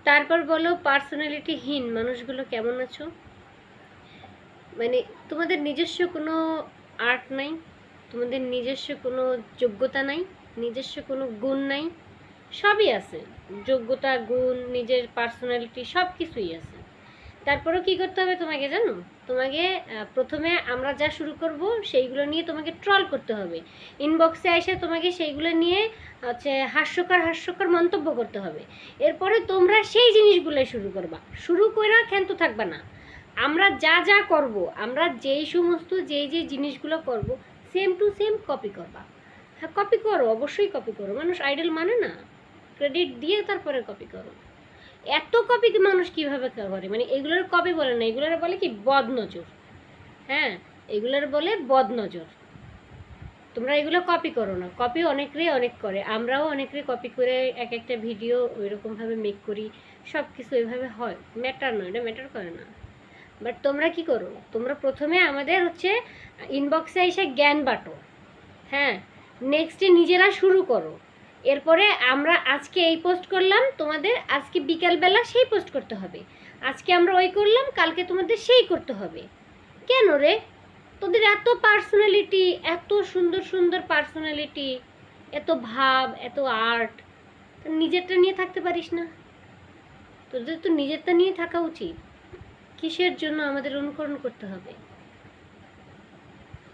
তারপর বলো পার্সোনালিটিহীন মানুষগুলো কেমন আছো? মানে তোমাদের নিজস্ব কোনো আর্ট নাই, তোমাদের নিজস্ব কোনো যোগ্যতা নাই, নিজস্ব কোনো গুণ নাই। সবই আছে, যোগ্যতা, গুণ, নিজের পার্সোনালিটি সব কিছুই আছে। তারপরেও কী করতে হবে তোমাকে জানো? তোমাকে প্রথমে আমরা যা শুরু করব সেইগুলো নিয়ে তোমাকে ট্রল করতে হবে। ইনবক্সে এসে তোমাকে সেইগুলো নিয়ে হচ্ছে হাস্যকর হাস্যকর মন্তব্য করতে হবে। এরপরে তোমরা সেই জিনিসগুলো শুরু করবা, শুরু করে ক্ষান্ত থাকবা না। আমরা যা যা করব, আমরা যেই সমস্ত যেই জিনিসগুলো করব, সেম টু সেম কপি করবা। হ্যাঁ, কপি করো, অবশ্যই কপি করো। মানুষ আইডল মানে না, ক্রেডিট দিয়ে তারপরে কপি করো। এত কপি মানুষ কীভাবে করে? মানে এগুলোর কপি বলে না, এগুলোর বলে কি বদনজর। হ্যাঁ, এগুলোর বলে বদনজর। তোমরা এগুলো কপি করো না। কপি অনেকেরই অনেক করে, আমরাও অনেকেরই কপি করে এক একটা ভিডিও ওইরকমভাবে মেক করি। সব কিছু এভাবে হয়, ম্যাটার নয়, এটা ম্যাটার করে না। বাট তোমরা কি করো? তোমরা প্রথমে আমাদের হচ্ছে ইনবক্সে এসে জ্ঞান বাটো। হ্যাঁ, নেক্সটে নিজেরা শুরু করো। এরপরে আমরা আজকে এই পোস্ট করলাম, তোমাদের আজকে বিকালবেলা সেই পোস্ট করতে হবে। আজকে আমরা ওই করলাম, কালকে তোমাদের সেই করতে হবে। কেন রে? তোদের এত পার্সোনালিটি, এত সুন্দর সুন্দর পার্সোনালিটি, এত ভাব, এত আর্ট, নিজেরটা নিয়ে থাকতে পারিস না? তোদের তো নিজেরটা নিয়ে থাকা উচিত। কিসের জন্য আমাদের অনুকরণ করতে হবে?